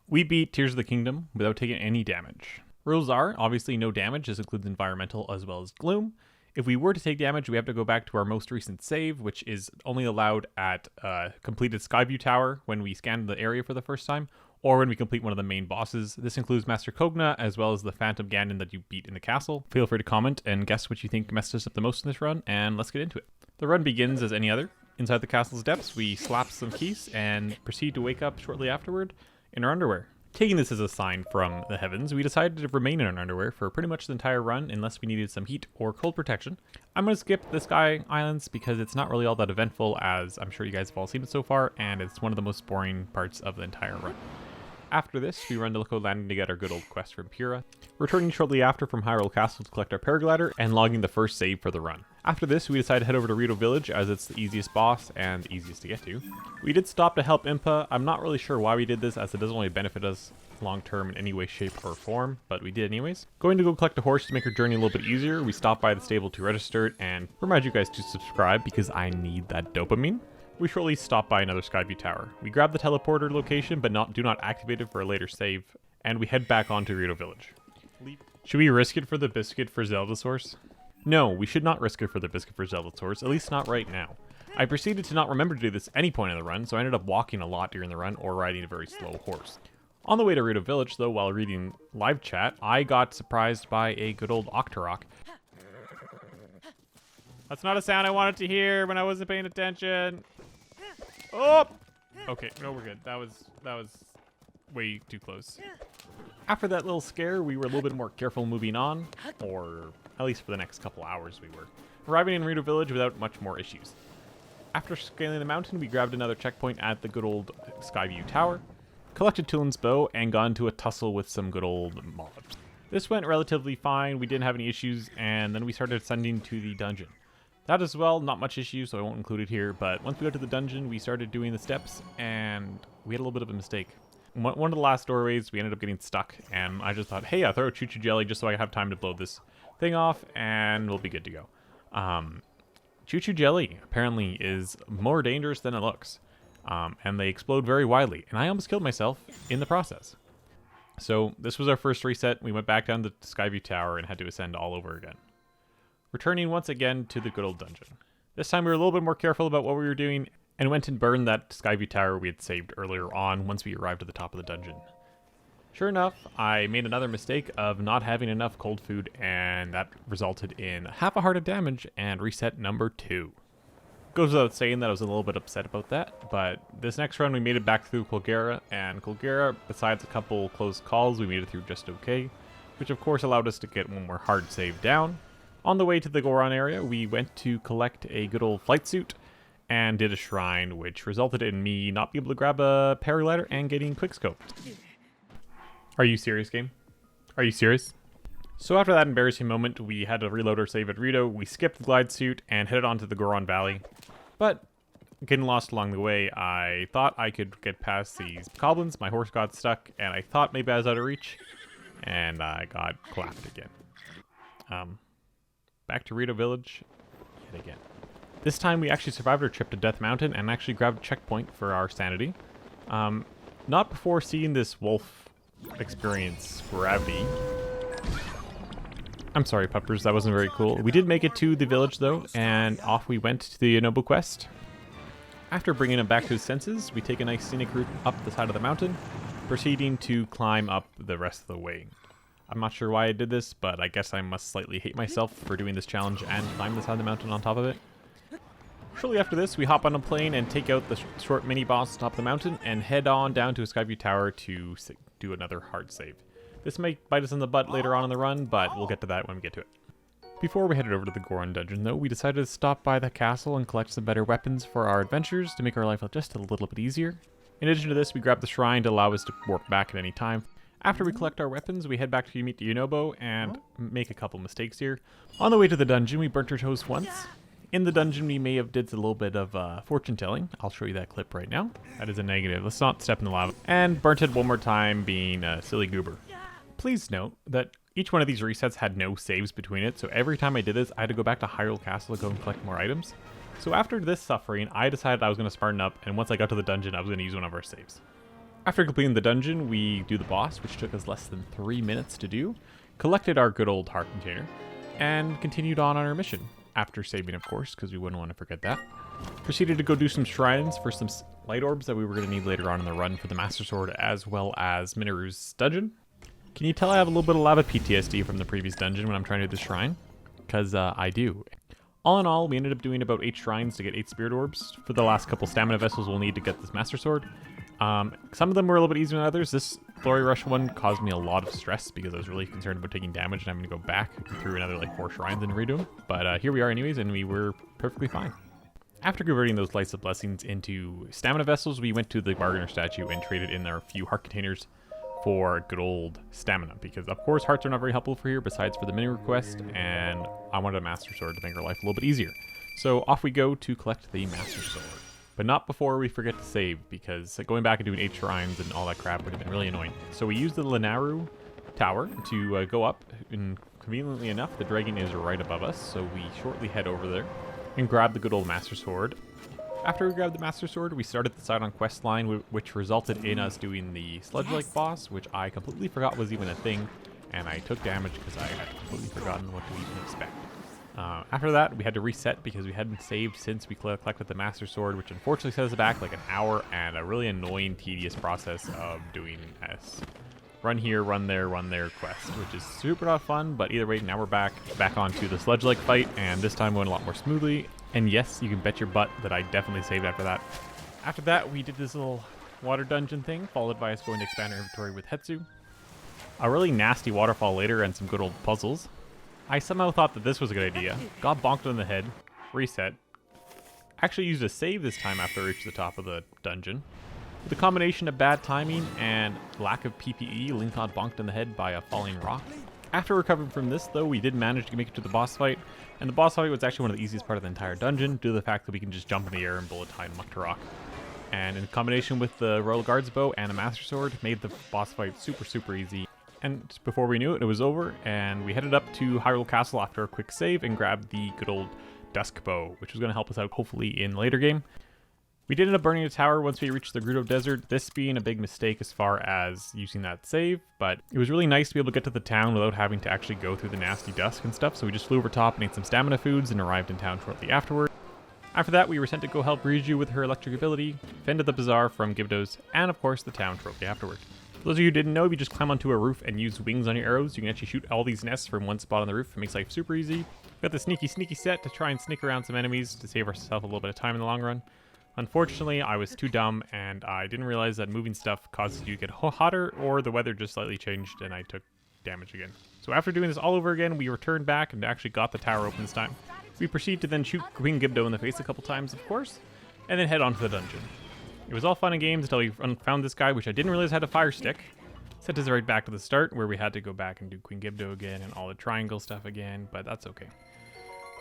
We beat Tears of the Kingdom without taking any damage. Rules are, obviously, no damage. This includes environmental as well as gloom. If we were to take damage, we have to go back to our most recent save, which is only allowed at completed Skyview Tower when we scan the area for the first time, or when we complete one of the main bosses. This includes Master Kogna, as well as the Phantom Ganon that you beat in the castle. Feel free to comment and guess what you think messed us up the most in this run, and let's get into it. The run begins as any other. Inside the castle's depths, we slap some keys and proceed to wake up shortly afterward in our underwear. Taking this as a sign from the heavens, we decided to remain in our underwear for pretty much the entire run unless we needed some heat or cold protection. I'm going to skip the Sky Islands because it's not really all that eventful, as I'm sure you guys have all seen it so far, and it's one of the most boring parts of the entire run. After this, we run to Liko Landing to get our good old quest from Pura, returning shortly after from Hyrule Castle to collect our paraglider, and logging the first save for the run. After this, we decided to head over to Rito Village as it's the easiest boss and the easiest to get to. We did stop to help Impa. I'm not really sure why we did this, as it doesn't really benefit us long term in any way, shape, or form, but we did anyways. Going to go collect a horse to make our journey a little bit easier, we stopped by the stable to register it and remind you guys to subscribe because I need that dopamine. We shortly stop by another Skyview Tower. We grab the teleporter location, but do not activate it for a later save, and we head back on to Rito Village. Should we risk it for the biscuit for Zelda's horse? No, we should not risk it for the biscuit for Zelda's horse, at least not right now. I proceeded to not remember to do this at any point in the run, so I ended up walking a lot during the run or riding a very slow horse. On the way to Rito Village, though, while reading live chat, I got surprised by a good old Octorok. That's not a sound I wanted to hear when I wasn't paying attention. Oh! Okay, no, we're good. That was way too close. After that little scare, we were a little bit more careful moving on, or at least for the next couple hours we were. Arriving in Rito Village without much more issues. After scaling the mountain, we grabbed another checkpoint at the good old Skyview Tower, collected Tulin's bow, and got into a tussle with some good old mobs. This went relatively fine, we didn't have any issues, and then we started ascending to the dungeon. That as well, not much issue, so I won't include it here, but once we got to the dungeon, we started doing the steps, and we had a little bit of a mistake. One of the last doorways, we ended up getting stuck, and I just thought, hey, I'll throw a choo-choo jelly just so I have time to blow this thing off, and we'll be good to go. Choo-choo jelly, apparently, is more dangerous than it looks, and they explode very widely, and I almost killed myself in the process. So this was our first reset. We went back down to Skyview Tower and had to ascend all over again. Returning once again to the good old dungeon. This time we were a little bit more careful about what we were doing and went and burned that Skyview Tower we had saved earlier on once we arrived at the top of the dungeon. Sure enough, I made another mistake of not having enough cold food, and that resulted in half a heart of damage and reset number 2. Goes without saying that I was a little bit upset about that, but this next run we made it back through Colgera, and Colgera, besides a couple close calls, we made it through just okay, which of course allowed us to get one more hard save down. On the way to the Goron area, we went to collect a good old flight suit and did a shrine, which resulted in me not being able to grab a paraglider and getting quickscoped. Are you serious, game? Are you serious? So after that embarrassing moment, we had to reload our save at Rito, we skipped the glide suit and headed on to the Goron Valley. But getting lost along the way, I thought I could get past these goblins, my horse got stuck, and I thought maybe I was out of reach, and I got clapped again. Back to Rito Village yet again. This time we actually survived our trip to Death Mountain and actually grabbed a checkpoint for our sanity. Not before seeing this wolf experience gravity. I'm sorry, puppers, that wasn't very cool. We did make it to the village though, and off we went to the Yonobo quest. After bringing him back to his senses, we take a nice scenic route up the side of the mountain, proceeding to climb up the rest of the way. I'm not sure why I did this, but I guess I must slightly hate myself for doing this challenge and climb the side of the mountain on top of it. Shortly after this, we hop on a plane and take out the short mini-boss on top of the mountain and head on down to a Skyview Tower to do another hard save. This might bite us in the butt later on in the run, but we'll get to that when we get to it. Before we headed over to the Goron dungeon, though, we decided to stop by the castle and collect some better weapons for our adventures to make our life just a little bit easier. In addition to this, we grabbed the shrine to allow us to warp back at any time. After we collect our weapons, we head back to meet the Yonobo and make a couple mistakes here. On the way to the dungeon, we burnt our toast once. In the dungeon, we may have did a little bit of fortune telling. I'll show you that clip right now. That is a negative. Let's not step in the lava. And burnt it one more time, being a silly goober. Please note that each one of these resets had no saves between it, so every time I did this, I had to go back to Hyrule Castle to go and collect more items. So after this suffering, I decided I was going to Spartan up, and once I got to the dungeon, I was going to use one of our saves. After completing the dungeon, we do the boss, which took us less than 3 minutes to do, collected our good old heart container, and continued on our mission. After saving, of course, because we wouldn't want to forget that. Proceeded to go do some shrines for some light orbs that we were going to need later on in the run for the Master Sword, as well as Minaru's dungeon. Can you tell I have a little bit of lava PTSD from the previous dungeon when I'm trying to do the shrine? Because I do. All in all, we ended up doing about 8 shrines to get 8 spirit orbs. For the last couple stamina vessels we'll need to get this Master Sword. Some of them were a little bit easier than others. This Glory Rush one caused me a lot of stress because I was really concerned about taking damage and having to go back through another like 4 shrines and redo them. But here we are anyways, and we were perfectly fine. After converting those Lights of Blessings into stamina vessels, we went to the Bargainer statue and traded in our few heart containers for good old stamina, because of course hearts are not very helpful for here besides for the mini request, and I wanted a Master Sword to make our life a little bit easier. So off we go to collect the Master Sword. But not before we forget to save, because going back and doing 8 shrines and all that crap would have been really annoying. So we used the Linaru Tower to go up, and conveniently enough, the dragon is right above us, so we shortly head over there and grab the good old Master Sword. After we grabbed the Master Sword, we started the side on quest line, which resulted in us doing the Sludge-like boss, which I completely forgot was even a thing, and I took damage because I had completely forgotten what to even expect. After that, we had to reset because we hadn't saved since we collected the Master Sword, which unfortunately set us back like an hour and a really annoying, tedious process of doing this run here, run there quest, which is super not fun, but either way, now we're back onto the Sludge-like fight, and this time went a lot more smoothly. And yes, you can bet your butt that I definitely saved after that. After that, we did this little water dungeon thing, followed by us going to expand our inventory with Hetsu. A really nasty waterfall later, and some good old puzzles. I somehow thought that this was a good idea. Got bonked on the head, reset. Actually used a save this time after I reached the top of the dungeon. With a combination of bad timing and lack of PPE, Link got bonked in the head by a falling rock. After recovering from this, though, we did manage to make it to the boss fight, and the boss fight was actually one of the easiest part of the entire dungeon, due to the fact that we can just jump in the air and bullet time Muktarok. And in combination with the Royal Guard's bow and a Master Sword, made the boss fight super easy. And before we knew it, it was over, and we headed up to Hyrule Castle after a quick save and grabbed the good old Dusk Bow, which was going to help us out hopefully in later game. We did end up burning a tower once we reached the Gerudo Desert, this being a big mistake as far as using that save, but it was really nice to be able to get to the town without having to actually go through the nasty dusk and stuff, so we just flew over top and ate some stamina foods and arrived in town shortly afterward. After that, we were sent to go help Riju with her electric ability, fended the bazaar from Gibdo's, and of course the town shortly afterward. For those of you who didn't know, if you just climb onto a roof and use wings on your arrows, you can actually shoot all these nests from one spot on the roof. It makes life super easy. We got the sneaky set to try and sneak around some enemies to save ourselves a little bit of time in the long run. Unfortunately, I was too dumb, and I didn't realize that moving stuff causes you to get hotter, or the weather just slightly changed, and I took damage again. So after doing this all over again, we returned back and actually got the tower open this time. We proceed to then shoot Queen Gibdo in the face a couple times, of course, and then head on to the dungeon. It was all fun and games until we found this guy, which I didn't realize had a fire stick. Sent us right back to the start, where we had to go back and do Queen Gibdo again and all the triangle stuff again, but that's okay.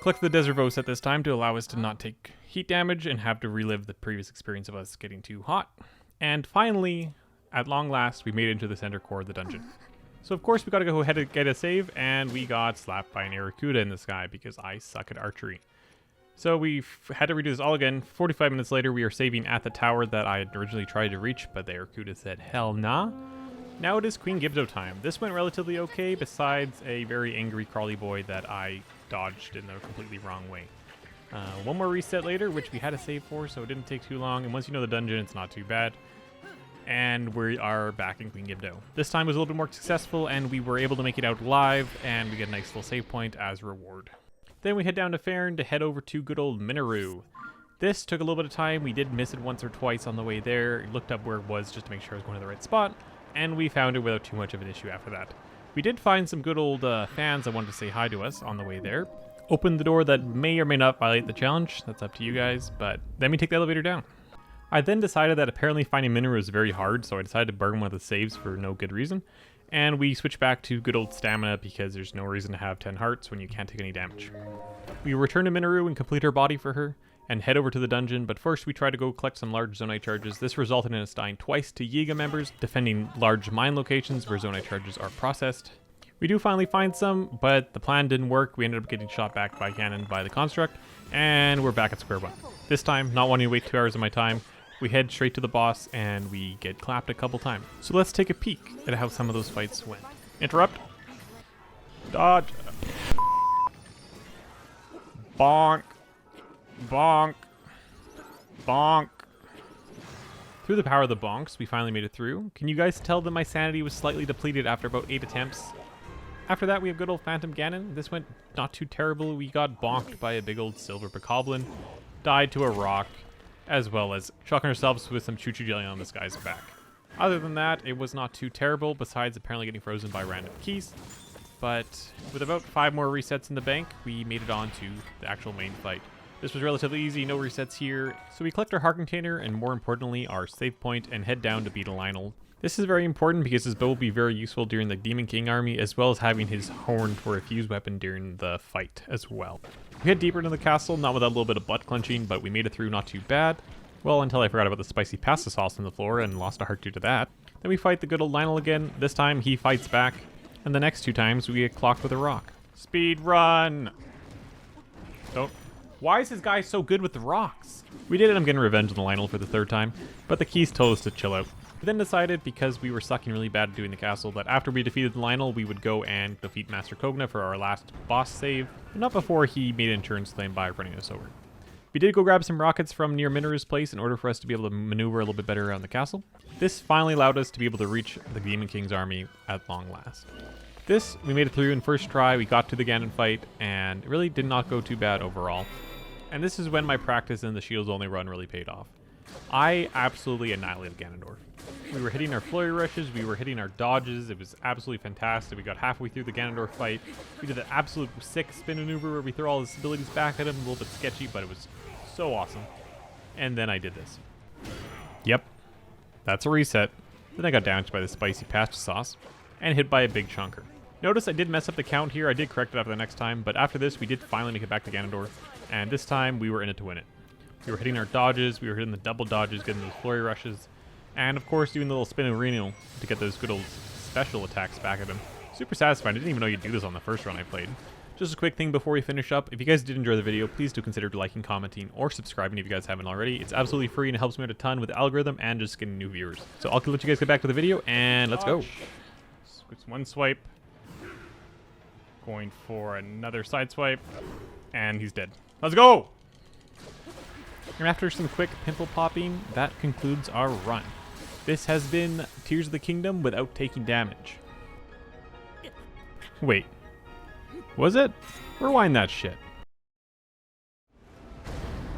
Collect the Desert Voe set this time to allow us to not take heat damage and have to relive the previous experience of us getting too hot. And finally, at long last, we made it into the center core of the dungeon. So of course we gotta go ahead and get a save, and we got slapped by an Aracuda in the sky because I suck at archery. So we had to redo this all again. 45 minutes later, we are saving at the tower that I had originally tried to reach, but the Aracuda said, hell nah. Now it is Queen Gibdo time. This went relatively okay, besides a very angry crawly boy that I dodged in the completely wrong way. One more reset later, which we had a save for, so it didn't take too long, and once you know the dungeon, it's not too bad. And we are back in Queen Gibdo. This time was a little bit more successful, and we were able to make it out live, and we get a nice little save point as a reward. Then we head down to Farron to head over to good old Minaru. This took a little bit of time. We did miss it once or twice on the way there. Looked up where it was just to make sure I was going to the right spot, and we found it without too much of an issue after that. We did find some good old fans that wanted to say hi to us on the way there. Opened the door that may or may not violate the challenge. That's up to you guys, but then we take the elevator down. I then decided that apparently finding Minaru is very hard, so I decided to burn one of the saves for no good reason. And we switched back to good old stamina because there's no reason to have 10 hearts when you can't take any damage. We return to Minaru and complete her body for her, and head over to the dungeon, but first we try to go collect some large Zonite charges. This resulted in us dying twice to Yiga members, defending large mine locations where Zonite charges are processed. We do finally find some, but the plan didn't work. We ended up getting shot back by cannon by the construct, and we're back at square one. This time, not wanting to wait 2 hours of my time, we head straight to the boss and we get clapped a couple times. So let's take a peek at how some of those fights went. Interrupt. Dodge. Bonk. Bonk. Bonk. Through the power of the bonks, we finally made it through. Can you guys tell that my sanity was slightly depleted after about 8 attempts? After that, we have good old Phantom Ganon. This went not too terrible. We got bonked by a big old silver bokoblin, died to a rock, as well as chucking ourselves with some choo-choo jelly on this guy's back. Other than that, it was not too terrible, besides apparently getting frozen by random keys. But with about 5 more resets in the bank, we made it on to the actual main fight. This was relatively easy, no resets here, so we collect our heart container and more importantly our save point and head down to beat a Lionel. This is very important because his bow will be very useful during the Demon King army, as well as having his horn for a fuse weapon during the fight as well. We head deeper into the castle, not without a little bit of butt clenching, but we made it through not too bad. Well, until I forgot about the spicy pasta sauce on the floor and lost a heart due to that. Then we fight the good old Lionel again. This time he fights back, and the next 2 times we get clocked with a rock. Speed run! Don't. Why is this guy so good with the rocks? We did end up getting revenge on the Lionel for the 3rd time, but the keys told us to chill out. We then decided, because we were sucking really bad at doing the castle, that after we defeated the Lionel, we would go and defeat Master Kogna for our last boss save, but not before he made an insurance claim by running us over. We did go grab some rockets from near Minera's place in order for us to be able to maneuver a little bit better around the castle. This finally allowed us to be able to reach the Demon King's army at long last. This, we made it through in first try, we got to the Ganon fight, and it really did not go too bad overall. And this is when my practice in the Shields Only run really paid off. I absolutely annihilated Ganondorf. We were hitting our flurry rushes, we were hitting our dodges, it was absolutely fantastic. We got halfway through the Ganondorf fight. We did an absolute sick spin maneuver where we throw all his abilities back at him, a little bit sketchy, but it was so awesome. And then I did this. Yep, that's a reset. Then I got damaged by the spicy pasta sauce and hit by a big chunker. Notice I did mess up the count here, I did correct it after the next time, but after this we did finally make it back to Ganondorf, and this time we were in it to win it. We were hitting our dodges, we were hitting the double dodges, getting those flurry rushes, and of course doing the little spin and Reno to get those good old special attacks back at him. Super satisfying, I didn't even know you'd do this on the first run I played. Just a quick thing before we finish up, if you guys did enjoy the video, please do consider liking, commenting, or subscribing if you guys haven't already. It's absolutely free and it helps me out a ton with the algorithm and just getting new viewers. So I'll let you guys get back to the video, and let's go. It's one swipe. Going for another side swipe, and he's dead. Let's go! And after some quick pimple popping, that concludes our run. This has been Tears of the Kingdom without taking damage. Wait. Was it? Rewind that shit.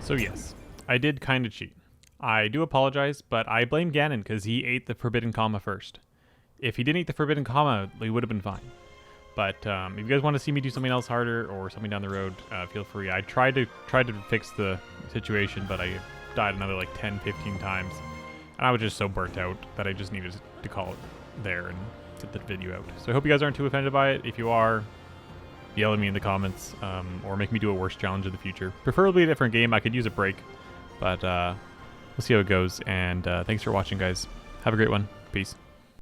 So yes, I did kind of cheat. I do apologize, but I blame Ganon because he ate the Forbidden Comma first. If he didn't eat the Forbidden Comma, he would have been fine. But if you guys want to see me do something else harder or something down the road, feel free. I tried to fix the situation, but I died another like 10, 15 times. And I was just so burnt out that I just needed to call it there and get the video out. So I hope you guys aren't too offended by it. If you are, yell at me in the comments or make me do a worse challenge in the future. Preferably a different game. I could use a break, but we'll see how it goes. And thanks for watching, guys. Have a great one. Peace.